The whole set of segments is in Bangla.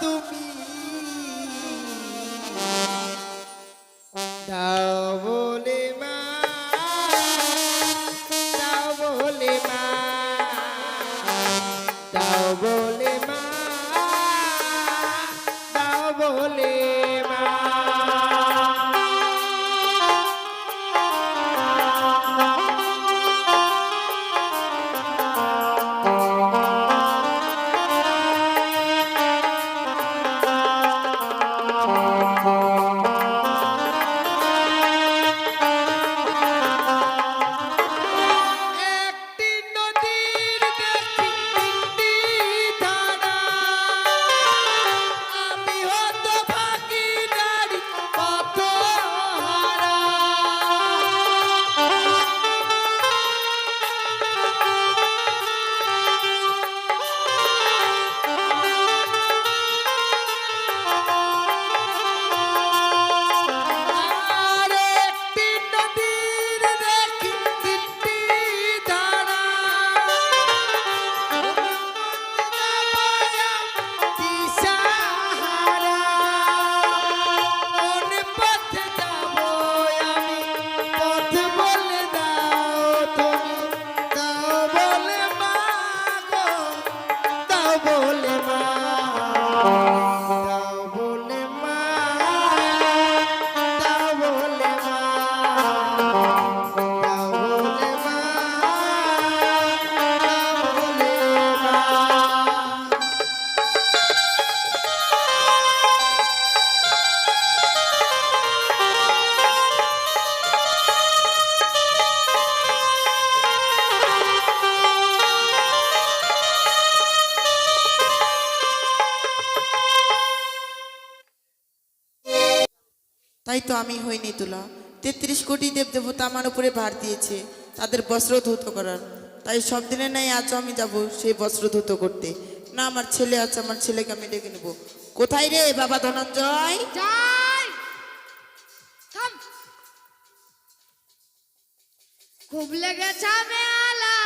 তুমি দাও বলে মা, দাও বলে মা, দাও বলে মা, দাও বলে মা। তাই তো আমি হইনি তুলা। ৩৩ কোটি দেব দেবতা আমার উপরে ভার দিয়েছে তাদের বস্ত্র ধৌত করার। তাই সব দিনে নাই আজও আমি যাব সেই বস্ত্র ধৌত করতে। না, আমার ছেলে আছে, আমার ছেলেকে আমি ডেকে নেব। কোথায় রে বাবা ধনঞ্জয়? যাই থাম, খুব লেগেছে মেলা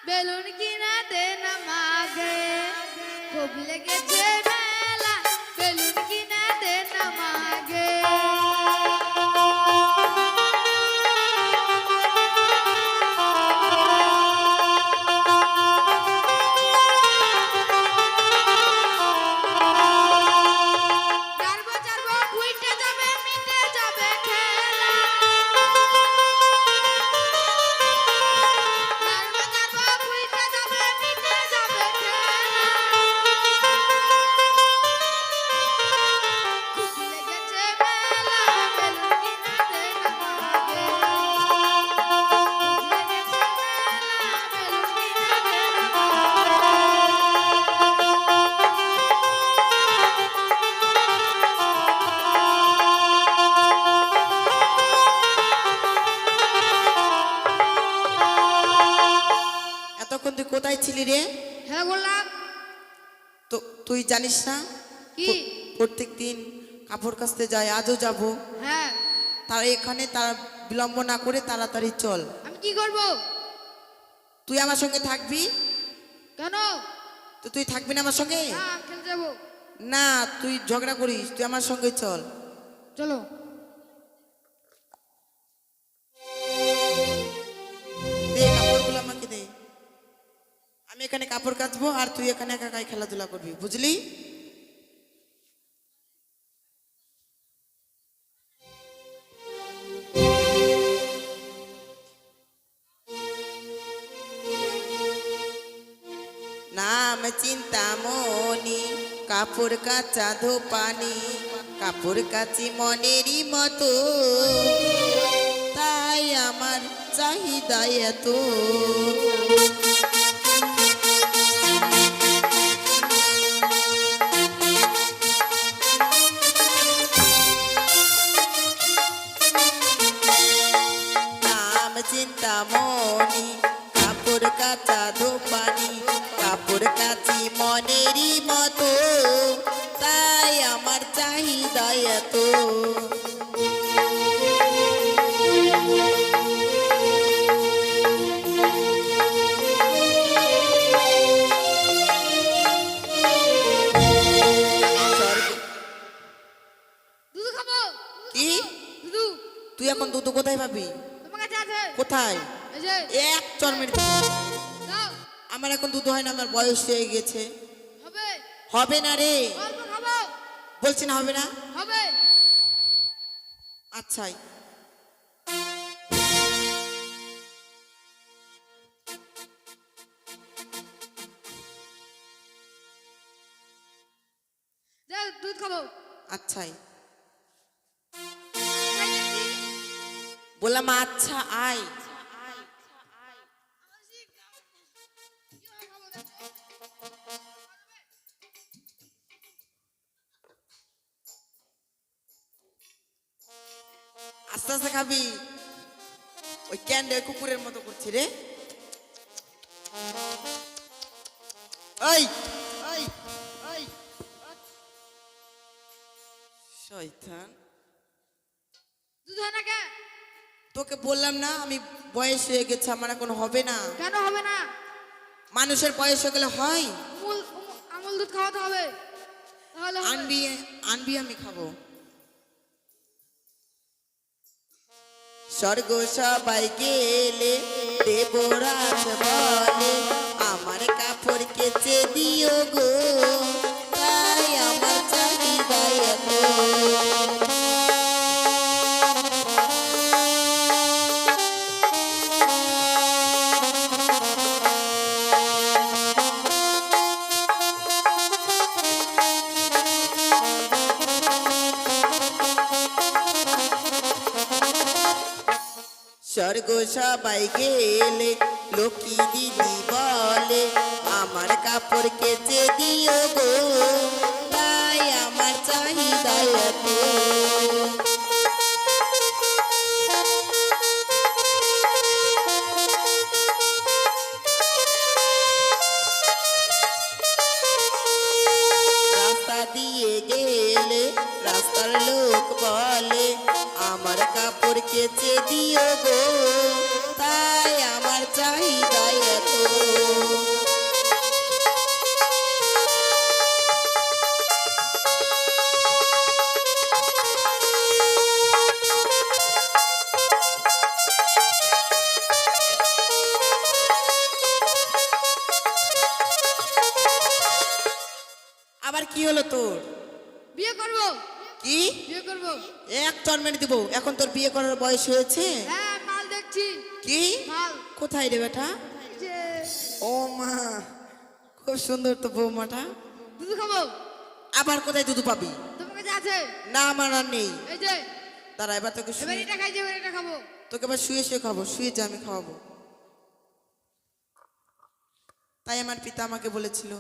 বেলুন কিনা দে না মাগে, খুব লেগেছে মেলা বেলুন কিনা দে না মাগে। এতক্ষণ তুই কোথায় ছিলি রে? হ্যাঁ বললাম। তো তুই জানিস না কি? প্রত্যেক দিন কাপড় কাচতে যায়, আজও যাব। হ্যাঁ, তারা এখানে তারা বিলম্ব না করে তাড়াতাড়ি চল। আমি কি করব? তুই আমার সঙ্গে থাকবি। কেন? তো তুই থাকবি না আমার সঙ্গে? না, খেলতে যাবো। না, তুই ঝগড়া করিস, তুই আমার সঙ্গে চল। চলো। দে কাপড়গুলো আমাকে দে। আমি এখানে কাপড় কাচবো আর তুই এখানে একা একাই খেলাধুলা করবি, বুঝলি? নাম চিন্তামণি, কাপড় কাচা ধোপানি, কাপড় কাচি মনেরই মতো, তাই আমার চাহিদা এত। নাম চিন্তামণি, কাপড় কাচা ধোপানি, কাপড় কাচি মনেরই মতো, তাই আমার চাহিদা এত। কোথায়? এই যে এক চর মেরে দেবো। দাও আমার এখন দুধ হয় না, আমার বয়স হয়ে গেছে। হবে হবে না রে, অল্প খাবো বলছি না হবে না। হবে আচ্ছা যাও দুধ খাবো আচ্ছাই, খাইতেছি। বললাম আচ্ছা আয়। আস্তে আস্তে খাবি, ওই ক্যান্ডে কুকুরের মতো করছে রে। এই এই এই শয়তান, দুধ হয় না কে তোকে বললাম না আমি বয়স হয়ে গেছে, আমার এখন হবে না। কেন হবে না মানুষের বয়স হয়ে গেলে হয়। আমুল দুধ খাওয়াতে হবে তাহলে হবে। আনবি আনবি, আমি খাবো। স্বর্গ সবাই গেলে দেবরাজ বলে আমার কাপড় কেচে দিও গো, তাই আমার চাহিদা এত। স্বর্গ সবাই গেলে লক্ষ্মী দিদি বলে আমার কাপড় কেচে দিও গো, তাই আমার চাহিদা এত। রাস্তা দিয়ে গেলে রাস্তার লোক বলে আমার কাপড় কেচে দিও গো, তাই আমার চাহিদা এত। আবার কি হলো তোর? বিয়ে করবো কি? বিয়ে করবো এক চর মেরে দিব, এখন তোর বিয়ে করার বয়স হয়েছে? হ্যাঁ মাল দেখছি কি? মাল কোথায় রে বেটা? এই যে ও মা, খুব সুন্দর তো বৌমাটা। দুধ খাবো আবার কোথায় দুধ পাবি? তোমার কাছে আছে না আমার আর নেই। এই যে দাঁড়া, এবার তোকে এবার শুয়ে, এটা খাই এবার এটা খাবো তোকে এবার শুয়ে শুয়ে খাবো, শুয়ে যা আমি খাওয়াবো। তাই আমার পিতা আমাকে বলেছিল,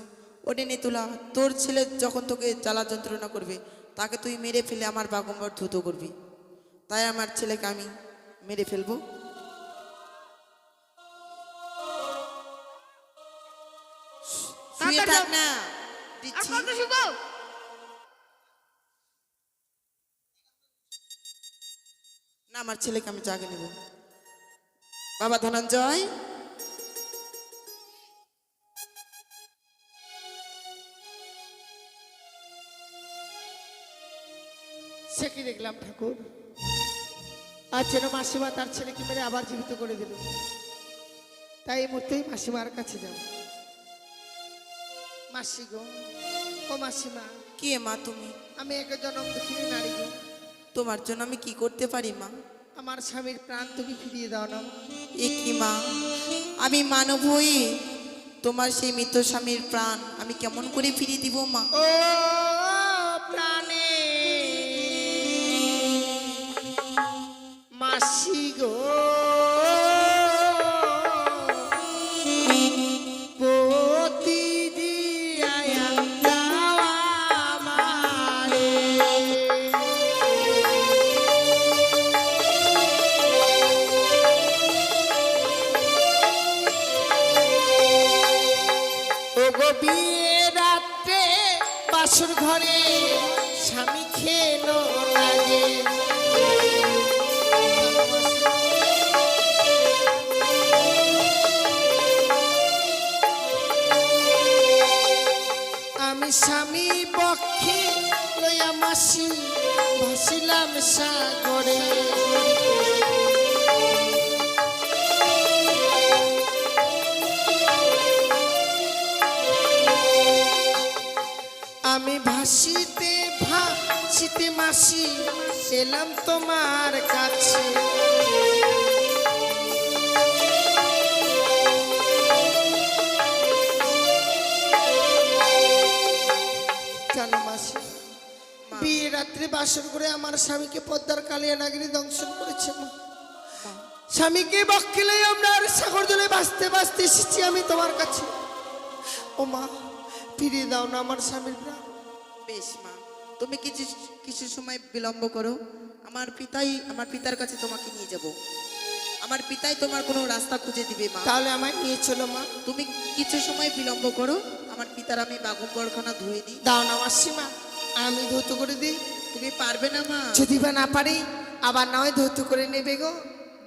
ওরে নেতুলা, তোর ছেলে যখন তোকে জ্বালা যন্ত্রণা করবে তাকে তুই মেরে ফেলে আমার বাগম্বর ধুতো করবি। তাই আমার ছেলেকে আমি মেরে ফেলবো। শুয়ে থাক না, আর দিচ্ছি। কত শুবো না, আমার ছেলেকে আমি জাগে নেব। বাবা ধনঞ্জয়, সে কি দেখলাম ঠাকুর, আর যেন মাসিমা তার ছেলেকে মেরে আবার জীবিত করে দিল। তাই এই মুহূর্তেই মাসিমার কাছে যাব। মাসি গো, ও মাসিমা, কি মা তুমি? আমি এক জনম দুঃখিনী নারী গো। তোমার জন্য আমি কি করতে পারি মা? আমার স্বামীর প্রাণ তুমি ফিরিয়ে দাও না মা। এ কি মা, আমি মানব হয়ে তোমার সেই মৃত স্বামীর প্রাণ আমি কেমন করে ফিরিয়ে দিব মা? ও প্রাণে মাসি গো, পতি দিয়া দাও আমারে। ও গো বিয়ে রাত্রে বাসর ঘরে স্বামী খেলো লাগে। আমি স্বামী পক্ষে লইয়া মাসি ভাসিলাম সাগরে। আমি ভাসিতে ভাসিতে মাসি এলাম তোমার কাছে। জানো মাসি, বিয়ে রাত্রে বাসর করে আমার স্বামীকে পদ্মার কালিয়া নাগিনী দংশন করেছে মা। স্বামীকে বক্কিলে আমরা আর সাগর জলে বাঁচতে বাঁচতে এসেছি আমি তোমার কাছে। ও মা, ফিরিয়ে দাও না আমার স্বামীর প্রাণ। বেশ মা, তুমি কিছু কিছু সময় বিলম্ব করো, আমার পিতার কাছে তোমাকে নিয়ে যাব। আমার পিতাই তোমার কোনো রাস্তা খুঁজে দিবে মা। তাহলে আমায় নিয়ে চলো মা। তুমি কিছু সময় বিলম্ব করো, আমার পিতার আমি বাগুমবরখানা ধুয়ে দিই। দাও না মাসিমা, আমি ধৌত করে দিই। তুমি পারবে না মা? যদি বা না পারি আবার না হয় ধৌত করে নেবে গো।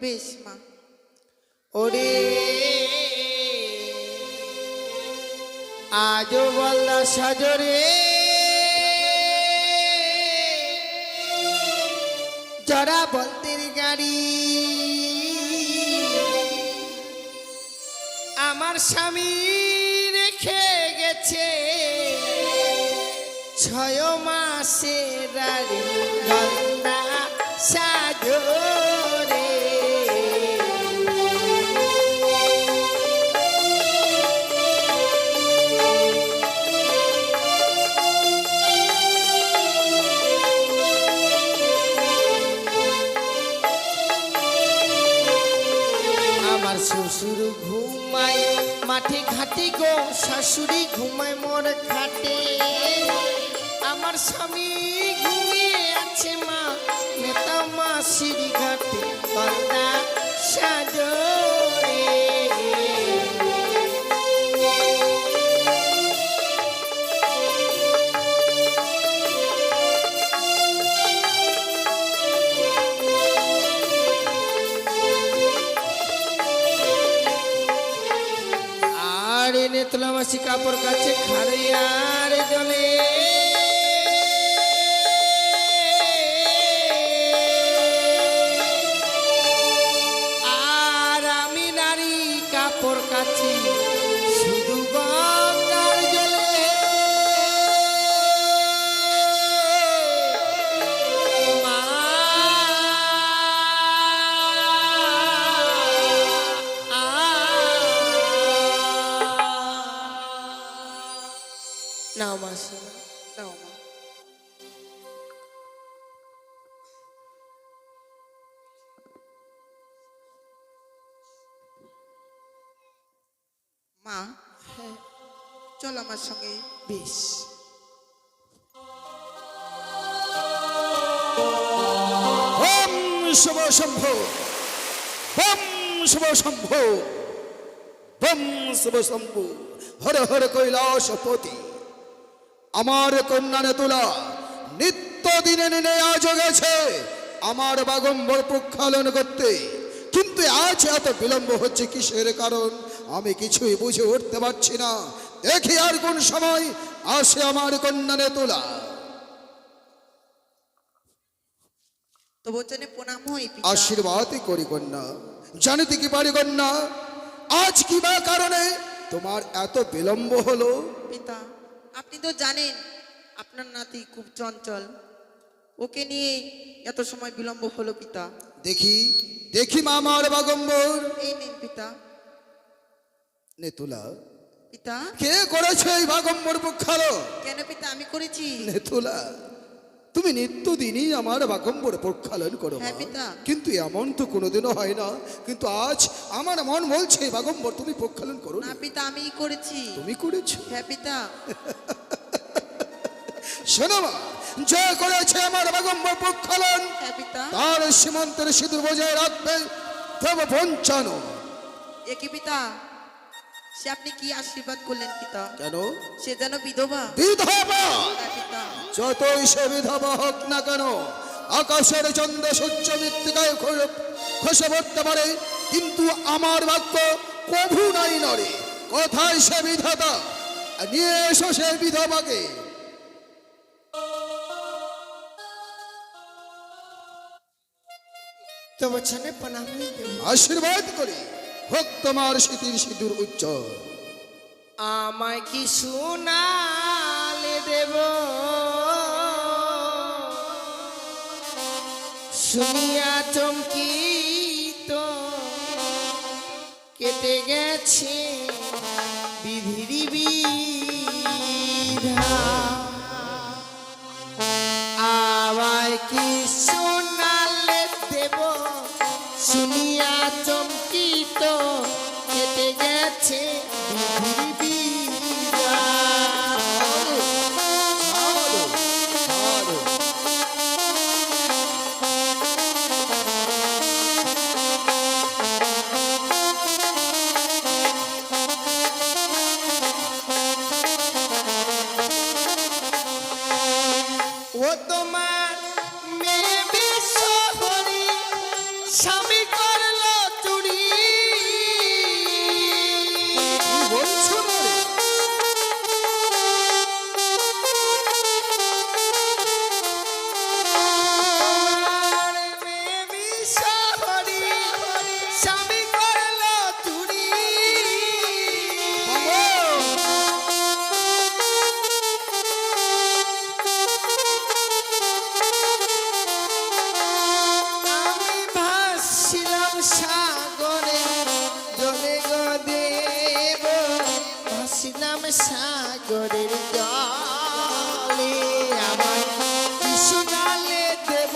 বেশ মা। ওরে আজও বলদা সাজরে জরা বলতের গাড়ি, আমার স্বামী রেখে গেছে 6 মাসের গলদা সাজরে। আমার শ্বশুর ঘুমায় মাঠে ঘাটে গো, শাশুড়ি ঘুমায় মোর খাটে। আমার স্বামী ঘুমিয়ে আছে মা নেতা মাসির ঘাটে গলদা সাজরে। আর এনে তোলা মাসি কাপড় কাছে খারে আর জলে। আর আমি নারী কাপড় কাছে শুধু গঙ্গার জলে। মা নাও মাসি দাও মা। মা, চল আমার সঙ্গে। বেশ। ওম শুভ শম্ভু, ওম শুভ শম্ভু, ওম শুভ শম্ভু, হর হর কৈলাসপতি। আমার কন্যা নেতুলা নিত্য দিনে দিনে আজ গেছে আমার বাগম্বর প্রক্ষালন করতে, কিন্তু আজ এত বিলম্ব হচ্ছে কিসের কারণ আমি কিছুই বুঝে উঠতে পারছি না। দেখি আর কোন সময় আসে আমার কন্যা নেতুলা। তো বচনে প্রণাম হই পিতা। আশীর্বাদ করি কন্যা। জানিতে কি পারি কন্যা, আজ কি বা কারণে তোমার এত বিলম্ব হলো? পিতা, আপনি তো জানেন আপনার নাতি খুব চঞ্চল, ওকে নিয়ে এত সময় বিলম্ব হলো পিতা। দেখি দেখি মা আমার বাগম্বর। এই নিন পিতা। নেতুলা, পিতা, কে করেছে এই বাগম্বর প্রক্ষালন? কেন পিতা আমি করেছি? নেতুলা, তুমি নিত্যদিনই আমার বাগম্বর প্রক্ষালন করো মা। হ্যাঁ পিতা। কিন্তু এমন তো কোনোদিনও হয় না, কিন্তু আজ আমার মন বলছে বাগম্বর তুমি প্রক্ষালন করো না না। পিতা, আমিই করেছি। তুমি করেছো? হ্যাঁ পিতা। শোনো মা, যে করেছে আমার বাগম্বর প্রক্ষালন হ্যাঁ পিতা। তার সীমান্তের সিঁদুর বজায় রাখবে দেব পঞ্চানো। এ কি পিতা, সে আপনি কি আশীর্বাদ করলেন পিতা? কেন? সে যেন বিধবা। বিধবা? হ্যাঁ পিতা। যতই সে বিধবা হোক না কেন, আকাশের চন্দ্র সূর্য মৃত্তিকায় খসে পড়তে পারে, কিন্তু আমার বাক্য কভু নাই নরে। কোথায় সে বিধাতা? নিয়ে এসো সে বিধবাকে। তো বছনে প্রণাম দেব। আশীর্বাদ করি হোক তোমার স্মৃতির সিঁদুর উজ্জ্বল। আমায় কি শোনালে দেব শুনিয়া চমকিত কেটে গেছে বিধির বিধান। আমায় কি শোনালে দেব শুনিয়া চমকিত কেটে গেছে বিধির বিধান। ও তোমার মেয়ে বিশ্বহরি স্বামী করলো চুরি। কি বলছো না রে? তোমার মেয়ে বিশ্বহরি স্বামী করলো চুরি। আমি ভাসছিলাম সাগরে জলে গো দেব, ভাসছিলাম সাগরের জলে। আমার কি শোনালে দেব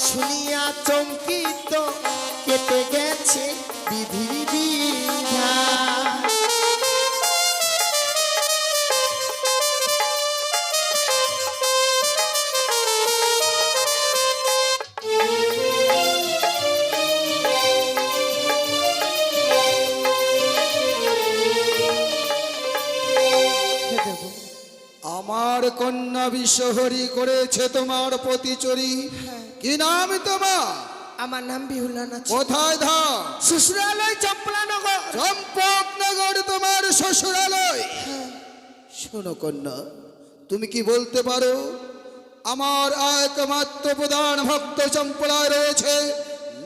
শুনিয়া চমকিত কেটে গেছে বিধির বিধান। আমার কন্যা বিশ্বহরি করেছে তোমার প্রতিচুরি। কি নাম তোমার? আমার নাম বিহুলা নাচ। কোথায় ধাম? শ্বশুরালয় চম্পলানগর। চম্পকনগর তোমার শ্বশুরালয়। শোনো কন্যা, তুমি কি বলতে পারো আমার একমাত্র প্রধান ভক্ত চম্পলায় রয়েছে,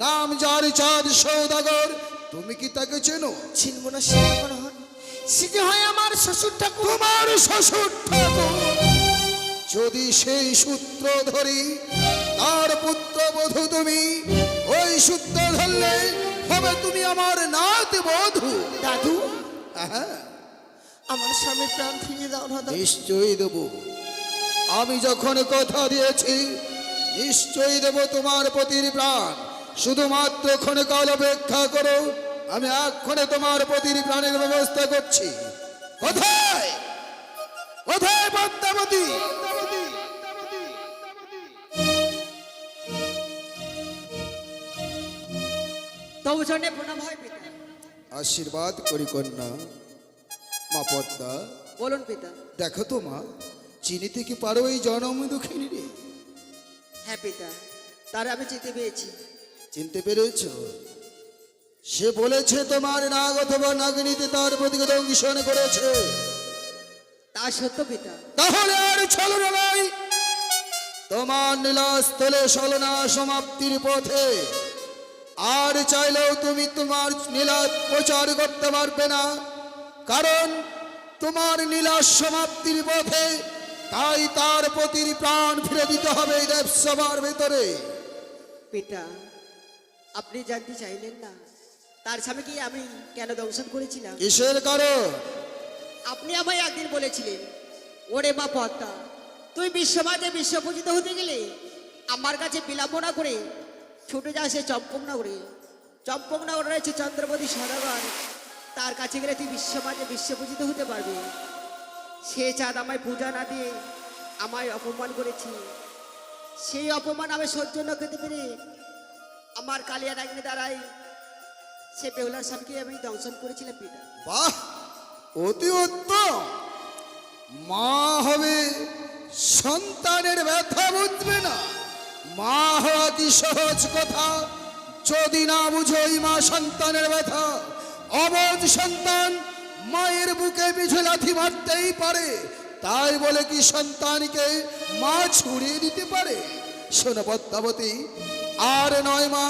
নাম যার চাঁদ সৌদাগর। তুমি কি তাকে চেনো? চিনব না সে এখন হন, সে যে হয় আমার শ্বশুর ঠাকুর। তোমার শ্বশুর ঠাকুর। যদি সেই সূত্র ধরি তার পুত্র বধূ তুমি, ওই সূত্র ধরলে হবে তুমি আমার নাত বধূ। দাদু হ্যাঁ, আমার স্বামীর প্রাণ ফিরিয়ে দাও না দাদু। নিশ্চয়ই দেব। আমি যখন কথা দিয়েছি নিশ্চয়ই দেব তোমার পতির প্রাণ। শুধুমাত্র ক্ষণকাল অপেক্ষা করো, আমি এক্ষণে তোমার পতির প্রাণের ব্যবস্থা করছি। কোথায় কোথায় পদ্মাবতী? তবু জন্যে প্রণাম হয় পিতা। আশীর্বাদ করি কন্যা। মা পদ্মা, বলুন পিতা। দেখো তো মা, চিনিতে কি পারো এই জনম দুঃখিনী রে? হ্যাঁ পিতা, তার আমি চিনতে পেরেছি। চিনতে পেরেছ? সে বলেছে তোমার নাগ অথবা নাগিনীতে তার প্রতিকে দংশন করেছে। তা সত্য পিতা। তাহলে আর ছলনা নাই। তোমার নীলাস্থলে ছলনা সমাপ্তির পথে। আর চাইলেও তুমি তোমার নীলা প্রচার করতে পারবে না, কারণ তোমার নীলা সমাপ্তির পথে। তাই তার পতির প্রাণ ফিরে দিতে হবে এই দেবসভার ভেতরে। পিতা, আপনি জানতে চাইলেন না তার স্বামীকে আমি কেন দংশন করেছিলাম? কিসের কারণ? আপনি আমায় একদিন বলেছিলেন, ওরে মা পদ্মা, তুই বিশ্বমাঝে বিশ্বপূজিত হতে গেলে আমার কাছে বিলম্বনা করে ছুটে যা সে চম্পকনগরে। চম্পকনগরে রয়েছে চন্দ্রবতী সদাগর, তার কাছে গেলে তুই বিশ্বমাঝে বিশ্বপূজিত হতে পারবি। সে চাঁদ আমায় পূজা না দিয়ে আমায় অপমান করেছে। সেই অপমান আমি সহ্য না করতে পেরে আমার কালিয়া নাগিনী দ্বারাই সে বেহুলার স্বামীকে আমি দংশন করেছিলাম পিতা। বাহ, অতি উত্তম। মা হবে সন্তানের ব্যথা বুঝবে না। মা হওয়া কি সহজ কথা? যদি না বুঝোই মা সন্তানের ব্যথা। অবুঝ সন্তান মায়ের বুকে পিঠে লাথি মারতেই পারে, তাই বলে কি সন্তানকে মা ছুড়িয়ে দিতে পারে? শোনো পদ্মাবতী, আর নয় মা,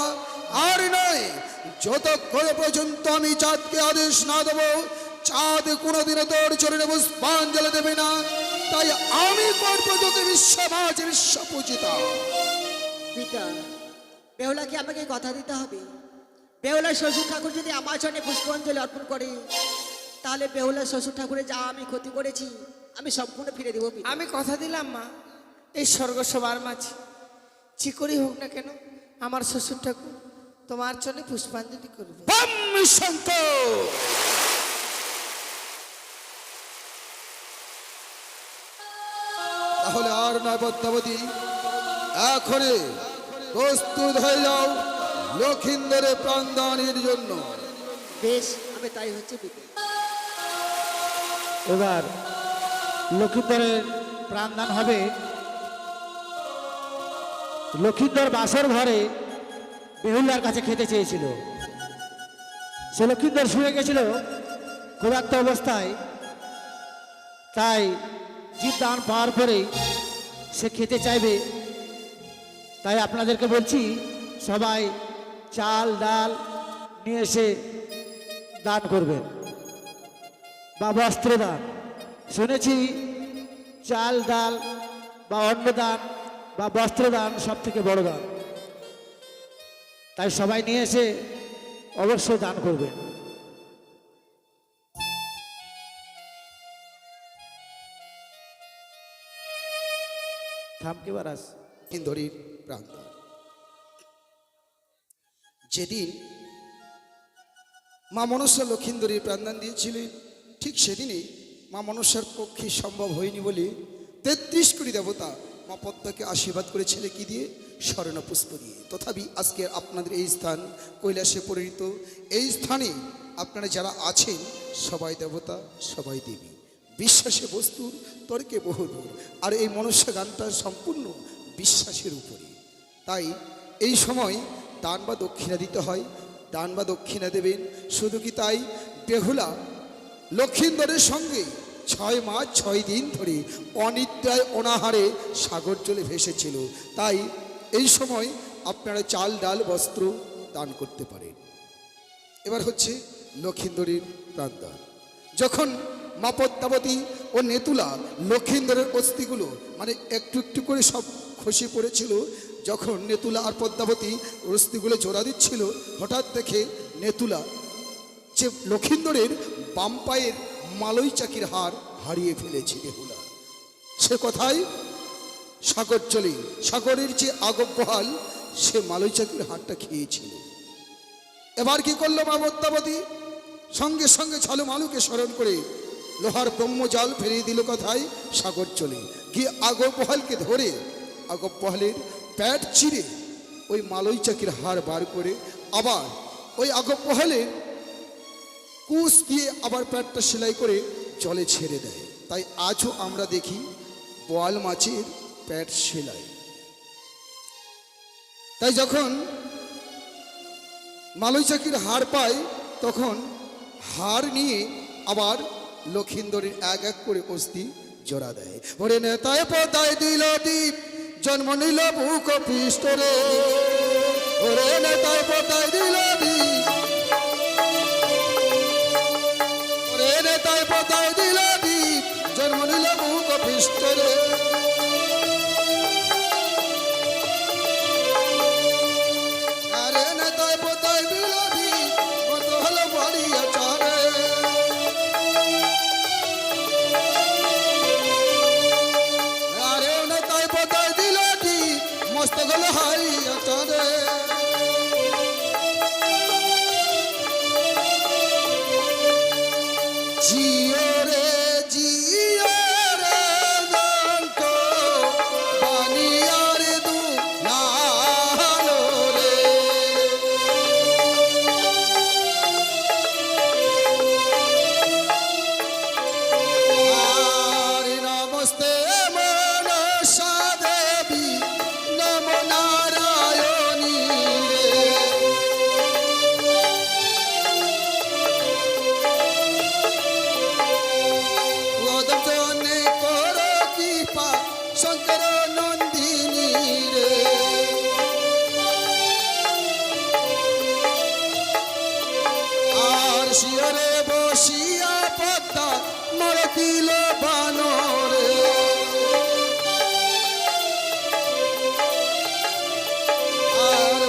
আর নয়। যতক্ষণ পর্যন্ত আমি চাঁদকে আদেশ না দেবো, চাঁদ কোনোদিনও তোর চরণে পুষ্পাঞ্জলি দেবে না। তাই আমি করবো তোকে বিশ্বমাঝে বিশ্বপূজিতা। পিতা, বেহুলাকে আমাকে কথা দিতে হবে। বেহুলার শ্বশুর ঠাকুর যদি আমার চরণে পুষ্পাঞ্জলি অর্পণ করে, তাহলে বেহুলার শ্বশুর ঠাকুরের যা আমি ক্ষতি করেছি আমি সম্পূর্ণ ফিরে দেবো। আমি কথা দিলাম মা, এই স্বর্গ সবার মাঝে চিকরি হোক না কেন, আমার শ্বশুর ঠাকুর তোমার জন্য পুষ্পাঞ্জলি করবে। বম শঙ্কর। তাহলে আর নয় পদ্মাবতী, এখনই প্রস্তুত হয়ে যাও লক্ষিন্দরের প্রাণদানের জন্য। বেশ, আমি তাই হচ্ছে পিতা। এবার লক্ষিন্দরের প্রাণদান হবে। লক্ষিন্দর বাসর ঘরে বেহুলার কাছে খেতে চেয়েছিল। সে লক্ষিন্দর শুয়ে গেছিল ক্ষুধার্ত অবস্থায়, তাই জীব দান পাওয়ার পরেই সে খেতে চাইবে। তাই আপনাদেরকে বলছি, সবাই চাল ডাল নিয়ে এসে দান করবেন বা বস্ত্র দান। শুনেছি চাল ডাল বা অন্নদান বা বস্ত্রদান সব থেকে বড় দান, তাই সবাই নিয়ে এসে অবশ্যই দান করবেন। থামকে বারাস লক্ষিন্দরীর প্রাণদান। যেদিন মা মনসা লক্ষিন্দরীর প্রাণদান দিয়েছিলেন, ঠিক সেদিনই মা মনসার পক্ষে সম্ভব হয়নি বলে 33 কোটি দেবতা মা পদ্মাকে আশীর্বাদ করেছিল কি দিয়ে? স্বর্ণ পুষ্প দিয়ে। তথাপি আজকে আপনাদের এই স্থান কৈলাসে পরিণত, এই স্থানে আপনারা যারা আছেন সবাই দেবতা, সবাই দেবী। বিশ্বাসে বস্তুর, তর্কে বহুদূর। আর এই মনসা গানটা সম্পূর্ণ বিশ্বাসের উপরে। তাই এই সময় দান বা দক্ষিণা দিতে হয়, দান বা দক্ষিণা দেবেন। শুধু কি তাই, বেহুলা লক্ষিন্দরের সঙ্গে 6 মাস 6 দিন ধরে অনিদ্রায় অনাহারে সাগর জলে ভেসেছিল। তাই এই সময় আপনারা চাল ডাল বস্ত্র দান করতে পারেন। এবার হচ্ছে লক্ষিন্দরীর প্রাণদান। যখন মা পদ্মাবতী ও নেতুলা লক্ষিন্দরের অস্থিগুলো মানে একটু একটু করে সব খসে পড়েছিল, যখন নেতুলা আর পদ্মাবতী অস্থিগুলো জোড়া দিচ্ছিল, হঠাৎ দেখে নেতুলা যে লক্ষিন্দরের বাম পায়ের মালই চাকির হার হারিয়ে ফেলেছে বেহুলা। সে কথায় সাগর চলে, সাগরের যে আগবহাল সে মালই চাকির হারটা খেয়েছিল। এবার কি করলো মা পদ্মাবতী? সঙ্গে সঙ্গে ছালু মালুকে স্মরণ করে লোহার ব্রহ্মজাল ফেরিয়ে দিল কথায় সাগর চলে গিয়ে আগবহালকে ধরে আগবহালের প্যাট চিরে ওই মালই চাকির হার বার করে আবার ওই আগবহালের কুশ দিয়ে আবার প্যাটটা সেলাই করে জলে ছেড়ে দেয়। তাই আজও আমরা দেখি বোয়াল মাছের প্যাট সেলাই। তাই যখন মালই চাকির হার পায়, তখন হার নিয়ে আবার লক্ষিন্দরের এক এক করে অস্থি জোড়া দেয়। ওরে নেতায় পদায় দিল দ্বীপ, জন্ম নিল বুক পিষ্টরে। ওরে নেতায় পদায় দিল দ্বীপ, ওরে নেতায় পদায় দিল দ্বীপ, জন্ম নিল বুক পিষ্টরে। আরে নেতায় পদায় দিল দ্বীপ, মত হলো বাড়িয়া চারে। মস্ত গল হারিয়া চাঁদে। জিও রে জিও রে জঙ্ক বানিয়ার দু নালো রে। আর নমস্তে মনসা দেবী, নমো নারায়ণী রে। ওদনে কর কৃপা শঙ্কর নন্দিনী রে। আর শিয়রে বসিয়া পদ্মা মরে দিল বানরে। আর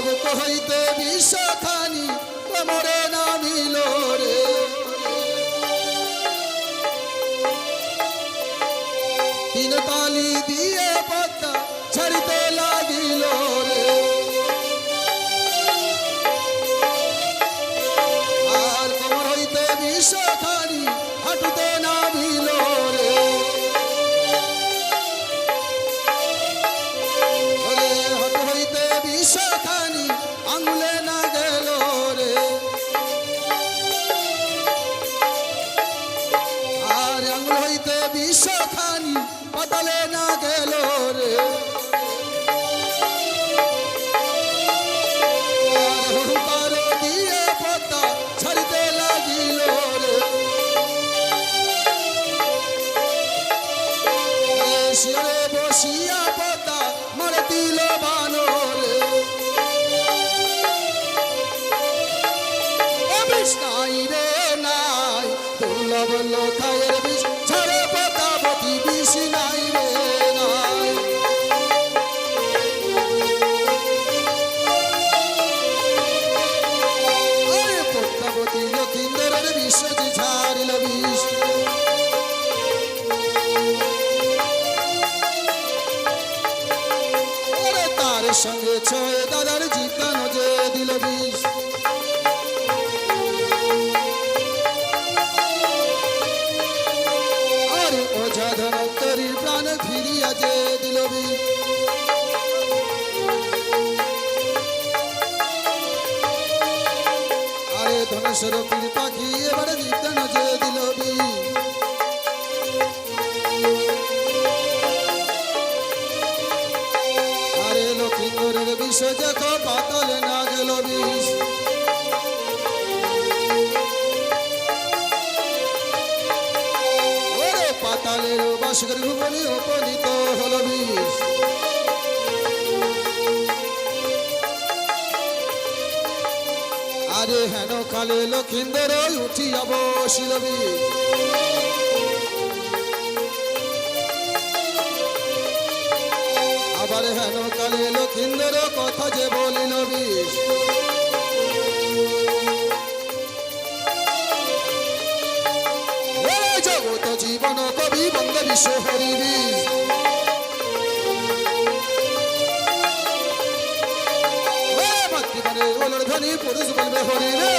বুক হইতে বিষখানি কোমরে নামিল রে তিন তালি দিয়ে পদ্মা ছাড়িতে লাগিল রে আর কোমর হইতে বিষখানি হাঁটুতে নামিল রে ওরে হাঁটু হইতে বিষখানি আঙুলে না গেল রে আর আঙুল হইতে বিষখানি পাতালে না গেল রে আর হুঙ্কার দিয়ে পদ্মা ছাড়িতে লাগিল রে শিরে বসিয়া পদ্মা মারে দিল বানো রে বিষ নাই রে নাই দুর্লভ লোকায়ের বিষ ঝরে পদ্মাবতী বিষ নাই রে নাই আরে পদ্মাবতী লক্ষিন্দরের বিষ যে ঝাড়িল বিষ ওরে তার সঙ্গে ছয় দাদার জীবন যে দিল বিষ আরে ওঝা ধনন্তরীর প্রাণ ফিরিয়া যে দিল বিষ আরে ধনেশ্বর পীর পাখি এবারে জীবন যে দিল বিষ আরে লক্ষিন্দরের বিষ যত পাতালে না গেল বিষ ওরে পাতালের বাসগর ভুবনে উপনীত হল বিষ আরে হেন কালে লক্ষিন্দর উঠিয়া বসিল বিষ আবার হেন কালে লক্ষিন্দর কথা যে বলিল বিষ ওরে জগত জীবন কবি বন্দে বিশ্ব হরি বিষ মাতৃবাণী ওলর ধ্বনি পুরুষ বলবে হরি রে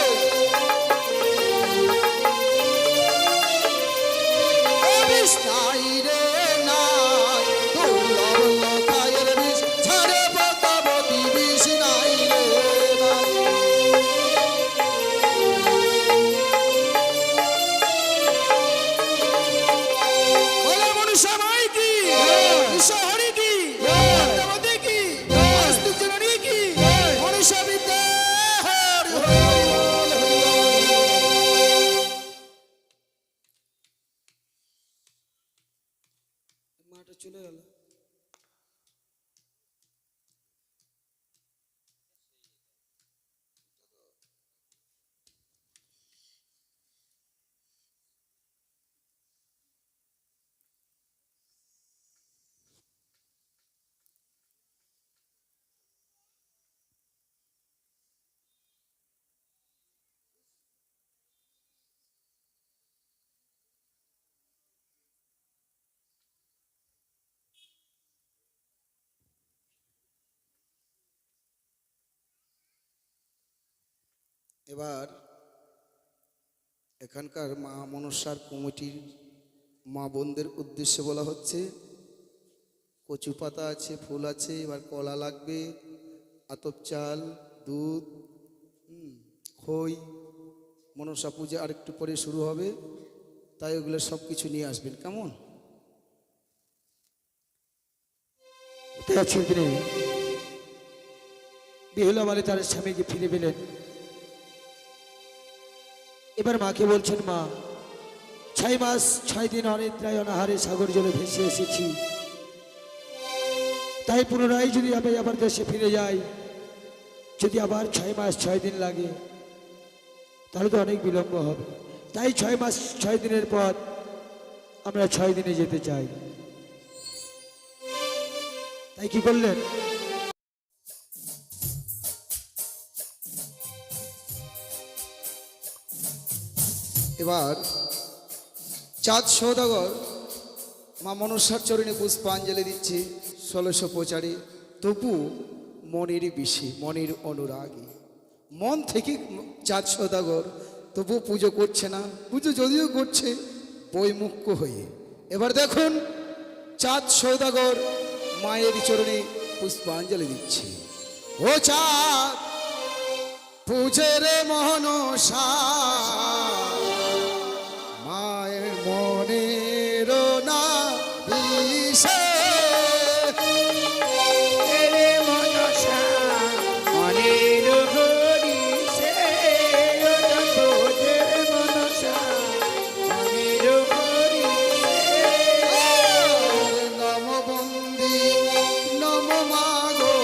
বিষ নাই রে নাই দুর্লভ লোকায়ের বিষ ঝরে পদ্মাবতী বিষ নাই রে নাই বলে মনুষ্য মাই কি বিশ্ব হরি কি পদ্মাবতী কি অস্তু জননী কি মনুষ্য বিদ্যা হরি বল, হরি বল। মাটা চলে গেল এবার এখানকার মা মনসার কমিটির মা বোনদের উদ্দেশ্যে বলা হচ্ছে কচু পাতা আছে ফুল আছে এবার কলা লাগবে আতপ চাল দুধ খই মনসা পূজা আর একটু পরে শুরু হবে তাই ওগুলো সব কিছু নিয়ে আসবেন কেমন তাই আজকের দিনে বেহুলা মালে তার স্বামীকে ফিরে পেলেন। এবার মাকে বলছেন, মা 6 মাস 6 দিন অনিদ্রায় অনাহারে সাগর জলে ভেসে এসেছি, তাই পুনরায় যদি আমি আবার দেশে ফিরে যাই, যদি আবার 6 মাস 6 দিন লাগে তাহলে তো অনেক বিলম্ব হবে। তাই 6 মাস 6 দিনের পথ আমরা 6 দিনে যেতে চাই। তাই কি করলেন, এবার চাঁদ সৌদাগর মা মনসার চরণে পুষ্পাঞ্জলি দিচ্ছে 1600 প্রচারে। তবু মনের বিষে, মনের অনুরাগে, মন থেকে চাঁদ সৌদাগর তবু পুজো করছে না। পুজো যদিও করছে বৈমুখ্য হয়ে। এবার দেখুন চাঁদ সৌদাগর মায়ের চরণে পুষ্পাঞ্জলি দিচ্ছে। ও চাঁদ পূজে রে মনসা, মায়ের মনের না বিষে রে মনসা, মনের হরিষে পূজে রে মনসা, মনের হরিষে। নম বন্দী নম মাগো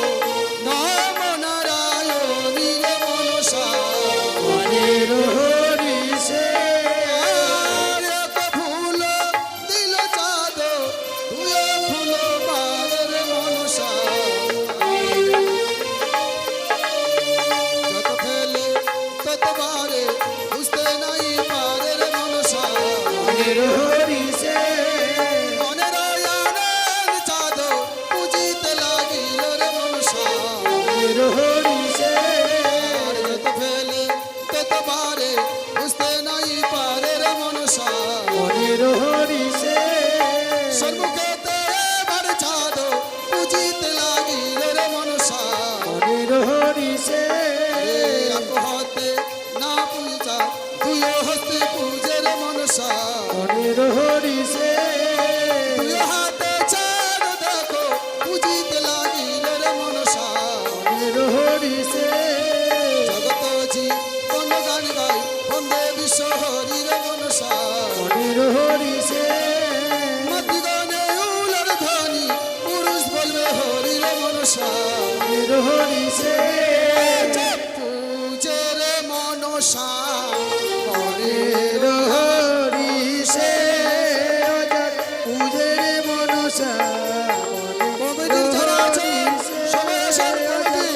নম নারায়ণী রে মনসা, মনের হরিষে। এক ফুল দিল চাঁদ, দুই ফুল মায়ের মনসা, যত ফেলে ততবারে বুঝতে নাই পারে রে মনসা, মনের হরিষে। মনের আনন্দ চাঁদ পুজিতে লাগিল রে মনসা, মনের হরিষে। আর যত ফেলে ততবারে বুঝতে নাই পারে রে মনসা, মনের হরিষে। সম্মুখেতে এবার চাঁদ পুজিতে লাগিল রে মনসা, মনের হরিষে। এক হাতে না পূজা দুই হস্তে পূজে রে মনসা, মনের হরিষে। দুই হাতে চাঁদ দেখো পুজিতে লাগিল রে মনসা, মনের হরিষে। জগত জীবন গান গাই বন্দে বিশ্ব হরি রে মনসা, মনের হরিষে। মাতৃগণে উলর ধ্বনি পুরুষ বলবে হরি রে মনসা, মনের হরিষে। পূজে রে মনসা, মনের হরিষে। পূজে রে মনসা, কমিটির যারা আছে সবাই আসেন কমিটি।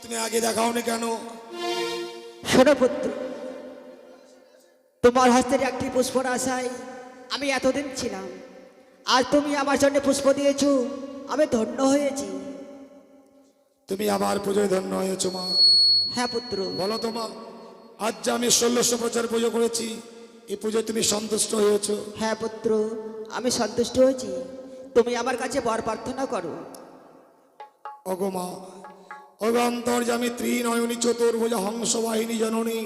তুমি আগে দেখাওনি কেন? শোনো পুত্র, তোমার হস্তের একটি পুষ্পর আশায় আমি এতদিন ছিলাম। আজ তুমি আমার জন্য পুষ্প দিয়েছো, আমি ধন্য হয়েছি। তুমি আমার পুজোয় ধন্য হয়েছো মা। হ্যাঁ পুত্র। বলো তো মা, আজ যে আমি 1600 প্রচার পুজো করেছি, এই পুজোয় তুমি সন্তুষ্ট হয়েছো? হ্যাঁ পুত্র, আমি সন্তুষ্ট হয়েছি। তুমি আমার কাছে বর প্রার্থনা করো। ওগো মা, ওগো অন্তর্যামী ত্রিনয়নী চতুর্ভুজা হংস বাহিনী জননী,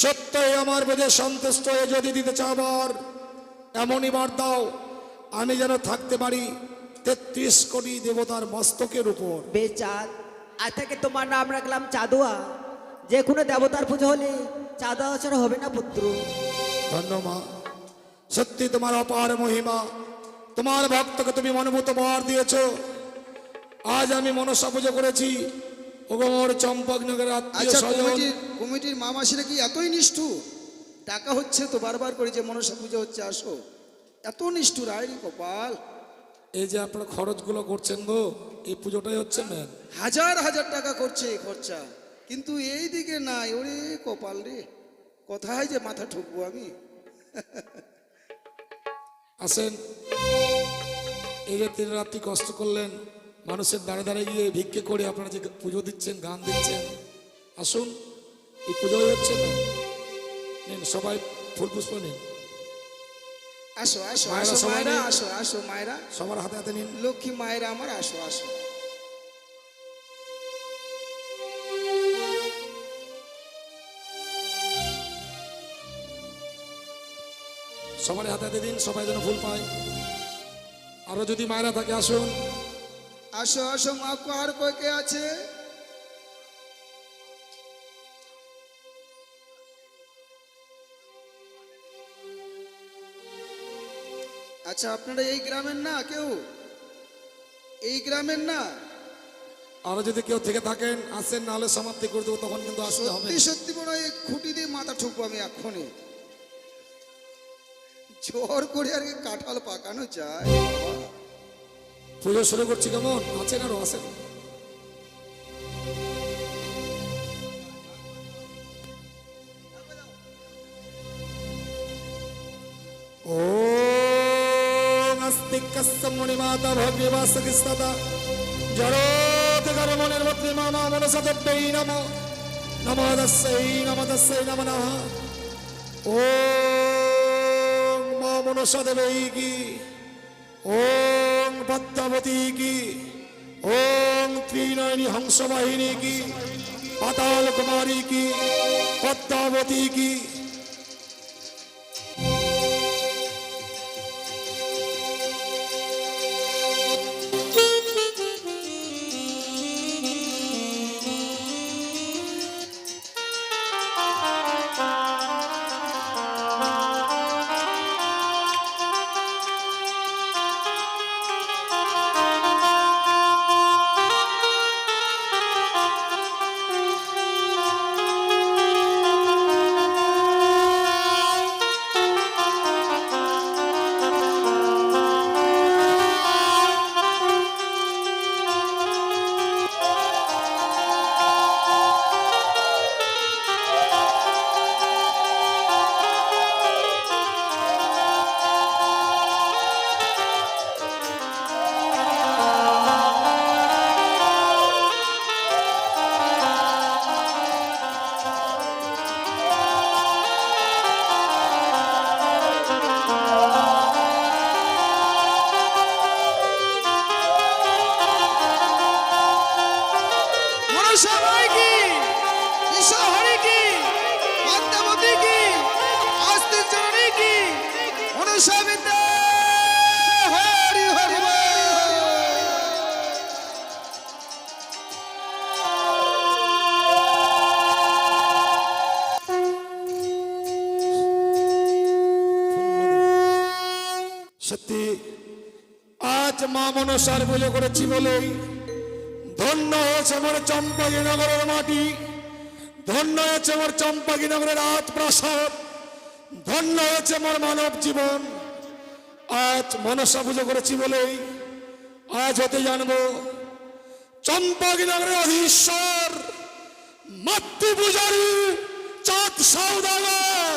সত্যই আমার বোঝে সন্তুষ্ট হয়ে যদি দিতে চাবার এমনই বার দাও, আমি যেন থাকতে পারি 33 কোটি দেবতার মস্তকের উপর। বেশ চাঁদ, আজ থেকে তোমার নাম রাখলাম চাঁদোয়া। যে কোনো দেবতার পুজো হলে চাঁদোয়া ছাড়া হবে না পুত্র। ধন্য মা, সত্যি তোমার অপার মহিমা। তোমার ভক্তকে তুমি মনোভূত বর দিয়েছো। আজ আমি মনসা পুজো করেছি। ওগোর চম্পকনগরের আত্মীয় আচ্ছা, স্বজন, কমিটির মামাসিরা কি এতই নিষ্ঠুর? টাকা হচ্ছে তো বারবার করে যে মনসা পুজো হচ্ছে আসো, এত নিষ্ঠুর আয়রি কপাল। এই যে আপনারা খরচগুলো করছেন গো, এই পুজোটাই হচ্ছে মেন। হাজার হাজার টাকা করছে এই খরচা, কিন্তু এই দিকে নাই। ওরে কপাল রে, কোথায় যে মাথা ঠুকবো আমি। আসেন, এই যে 3 রাত্রি কষ্ট করলেন, মানুষের দাঁড়ে দাঁড়ে গিয়ে ভিক্ষে করে আপনারা যে পুজো দিচ্ছেন, গান দিচ্ছেন, আসুন, এই পুজোই হচ্ছে না। নিন সবাই ফুল পুষ্প নিন। আসো আসো মায়েরা আসো সবাই মায়েরা, নিন। আসো আসো মায়েরা, সবার হাতে হাতে নিন। লক্ষ্মী মায়েরা আমার, আসো আসো। সবার হাতে হাতে দিন, সবাই যেন ফুল পায়। আরো যদি মায়েরা থাকে আসুন। আসো আসো মা, আর কয় কে আছে? আচ্ছা, আপনারা এই গ্রামের না কেউ? এই গ্রামের না? আরো যদি কেউ থেকে থাকেন আসেন, নাহলে সমাপ্তি করে দেবো, তখন কিন্তু আসতে হবে। সত্যি সত্যি মনে হয় এই খুঁটি দিয়ে মাথা ঠুকবো আমি এক্ষুনি। জোর করে আর কি কাঁঠাল পাকানো যায়? পুজো শুরু করছি, কেমন আছেন? আরো আছেন? ওম আস্তিকস্য মুনিমাতা ভগ্নিবাসকিস্ততা জড়োতকর মনের মধ্যে মামা মনসতব্যৈ নমঃ নমঃ নমঃ। ওম মা মনসা দেবী কি, ওম পদ্মাবতী কি, ওম ত্রিনয়নী হংসবাহিনী কি, পাতাল কুমারী কি, পদ্মাবতী কি। সবাই কি ঈশ্বরী কি পদ্মাবতী কি অস্তির জননী কি অনুসবিদ্যা হরি হরি বল। সত্যি আজ মা মনসার পুজো করেছি বলেই ধন্য হয়েছে আমার চম্পাগীনগরের মাটি, ধন্য হয়েছে আমার চম্পাগীনগরের রাজপ্রাসাদ, ধন্য হয়েছে আমার মানব জীবন। আজ মনসা পুজো করেছি বলেই আজ হতে জানবো চম্পাগীনগরের অধীশ্বর মাতৃপূজারী চাঁদ সওদাগর,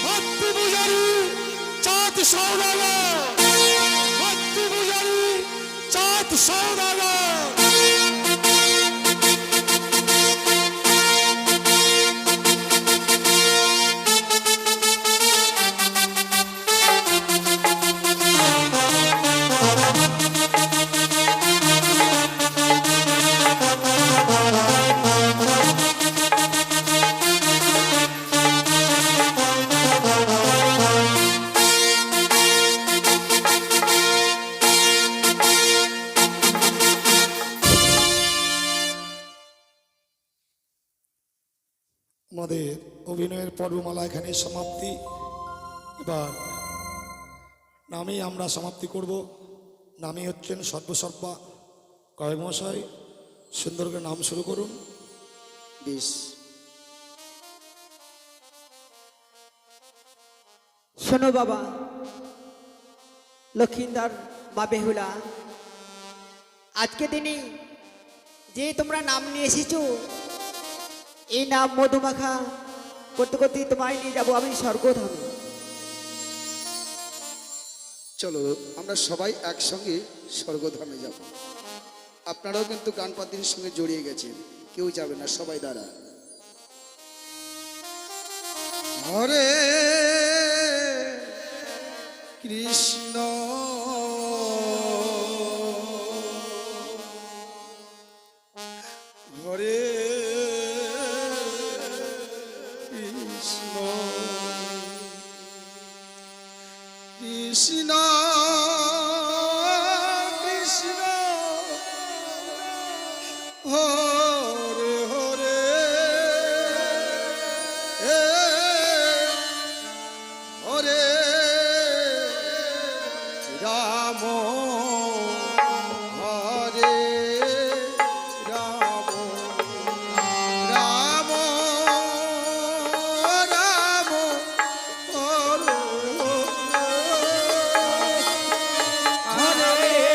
মাতৃপূজারী চাঁদ সওদাগর, মাতৃপূজারী চাঁদ সওদাগর। আমাদের অভিনয়ের পর্বমালা এখানে সমাপ্তি। এবার নামেই আমরা সমাপ্তি করব। নামে হচ্ছেন সর্বসর্বা কয়েক মশাই, সুন্দর করে নাম শুরু করুন। বেশ, শোনো বাবা লক্ষিন্দার বা বেহুলা, আজকে দিনে যে তোমরা নাম নিয়ে এসেছো, এই নাম মধুমাখা করতে করতে তোমায় নিয়ে যাবো আমি স্বর্গধামে। চলো আমরা সবাই একসঙ্গে স্বর্গধামে যাব। আপনারাও কিন্তু গান পাতির সঙ্গে জড়িয়ে গেছেন, কেউ যাবে না, সবাই দাঁড়া। হরে কৃষ্ণ হরে কৃষ্ণ কৃষ্ণ কৃষ্ণ হরে হরে হরে রাম হরে রাম রাম রাম হরে হরে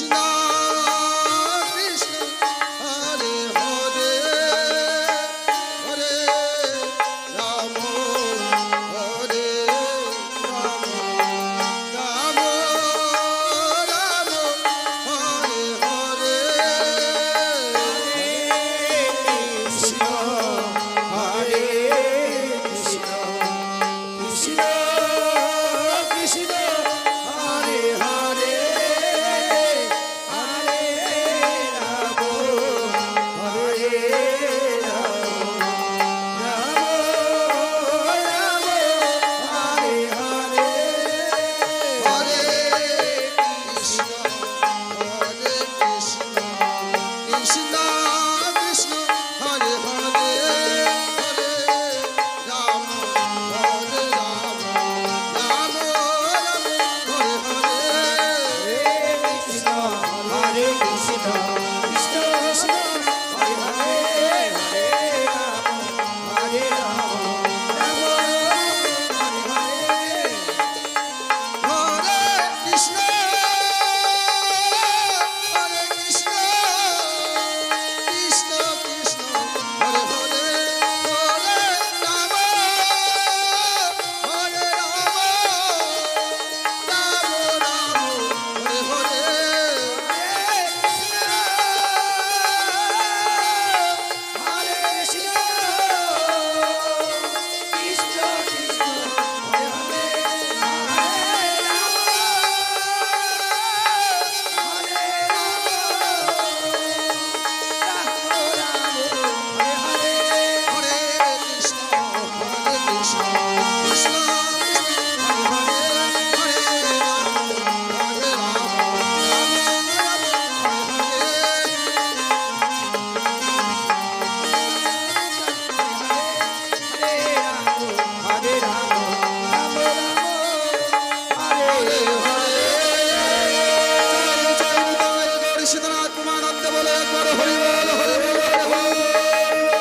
কৃষ্ণ কৃষ্ণ হরে হরে হরে রাম হরে রাম রাম রাম হরে হরে কৃষ্ণ হরে কৃষ্ণ কৃষ্ণ কৃষ্ণ হরে হরে হরে রাম হরে রাম রাম রাম হরে হরে হরে কৃষ্ণ হরে কৃষ্ণ কৃষ্ণ কৃষ্ণ হরে হরে হরে রাম হরে রাম রাম রাম হরে হরে কৃষ্ণ হরে কৃষ্ণ কৃষ্ণ কৃষ্ণ হরে হরে হরে রাম হরে রাম রাম রাম হরে হরে কৃষ্ণ হরে কৃষ্ণ কৃষ্ণ কৃষ্ণ হরে হরে হরে রাম হরে রাম রাম রাম হরে হরে হরে কৃষ্ণ কৃষ্ণ কৃষ্ণ হরে হরে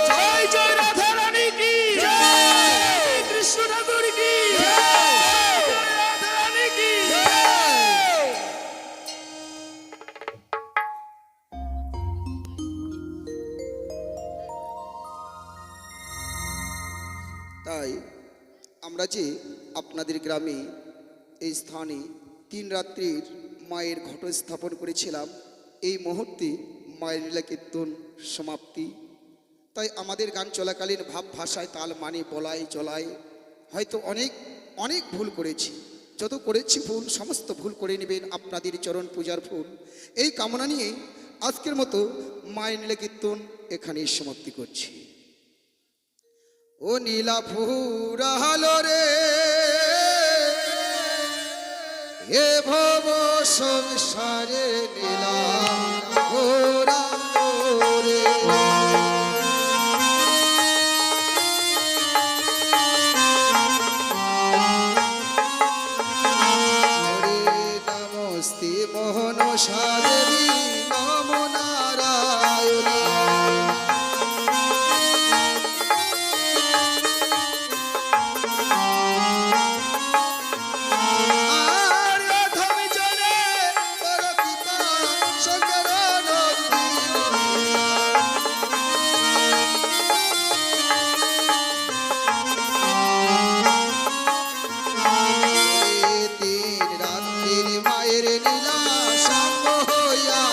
জয় জয় রাধা রানী কি জয় কৃষ্ণ ঠাকুর কি জয় রাধা রানী কি জয়। তাই আমরা যে আপনাদের গ্রামে এই স্থানে 3 রাত্রির মায়ের ঘট স্থাপন করেছিলাম, এই মুহূর্তে মায়ের লীলা কীর্তন সমাপ্তি। তাই আমাদের গান চলাকালীন ভাব ভাষায় তাল মানে বলায় চলায় হয়তো অনেক অনেক ভুল করেছি। যত করেছি ভুল সমস্ত ভুল করে নেবেন আপনাদের চরণ পূজার ভুল। এই কামনা নিয়ে আজকের মতো মায়ের লীলা কীর্তন এখানেই সমাপ্তি করছি। ও নীলা ফুরালো রে হে ভব সংসারে নীলা ফুরালো রে হরে নমস্তে মোহন সাদেবী নমো নারায়ণী। আর অধম জনে বড় কৃপা শঙ্কর নন্দী। এই 3 রাত্রির মায়ের লীলা সাঙ্গ হইয়া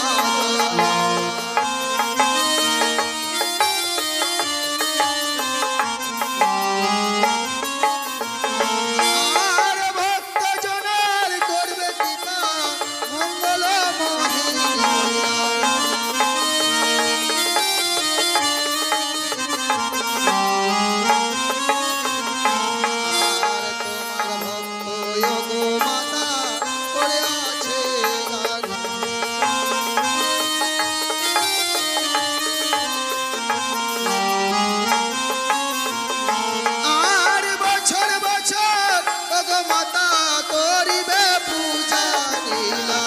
আর ভক্ত জনের করবে কৃপা মঙ্গল আর তোমার ভক্ত যোগ মাতা করে আছে গান। আর বছর বছর যোগ মাতা করিবে পূজা লীলা।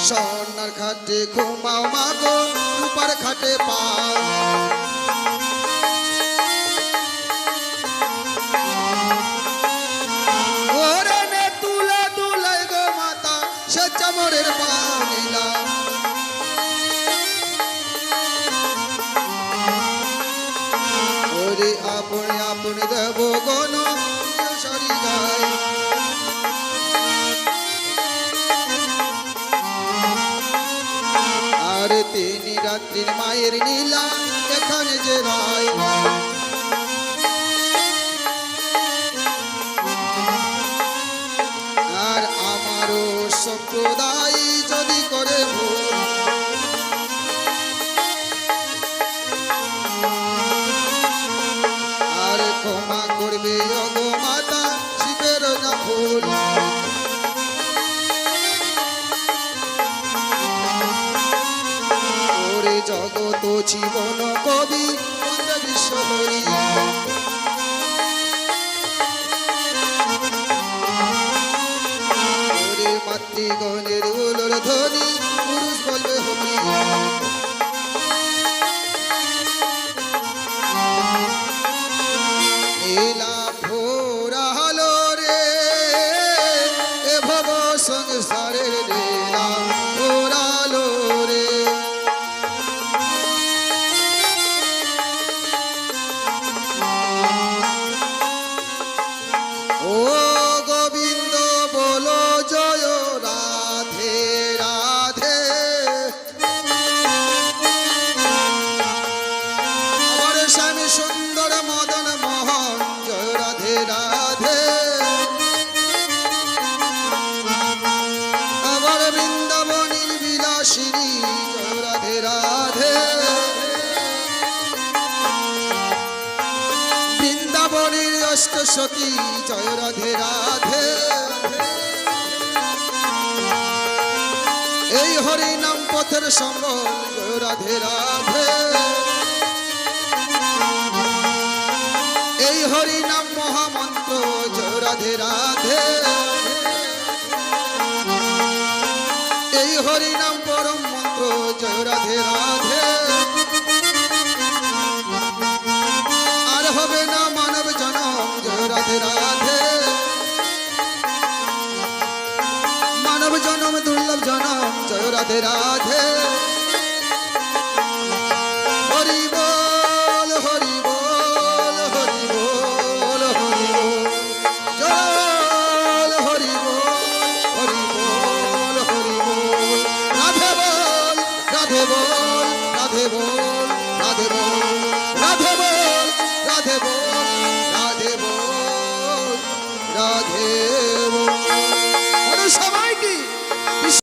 সোনার খাটে ঘুমাও মাগো রূপার খাটে পা নতুন দেব গণ সরি গায় আর তিনি রাত্রির মায়ের নীলা এখানে যে রায় আর আমারও সম্প্রদায় যদি করে ভুল আর ক্ষমা করবে অগো মাতা শিবের না ভুল ওরে জগত জীবন কবি বন্দে বিশ্বহরি ওরে মাতৃগণের উলোর ধ্বনি পুরুষ বলবে হবি নীলা ভোরা হলো রে এ ভব সংসারের লীলা ভোরালো রে ও গোবিন্দ বলো জয় রাধে রাধে আমার স্বামী সুন্দর মদন মোহন জয় রাধে রাধে আমার বৃন্দাবনীর বিলাসিনী জয় রাধে রাধে বৃন্দাবনীর অষ্টসতী জয় রাধে রাধে এই হরি নাম পথের সম্বল জয় রাধে রাধে এই হরি নাম মহামন্ত্র জয় রাধে রাধে এই হরি নাম পরম মন্ত্র জয় রাধে রাধে আর হবে না মানব জনম জয় রাধে রাধে মানব জনম দুর্লভ জনম জয় রাধে রাধে হরি বল হরি বল হরি বল হরি বল জল হরি বল হরি বল হরি বল রাধে বল রাধে বল রাধে বল রাধে বল রাধে বল রাধে বল রাধে বল রাধে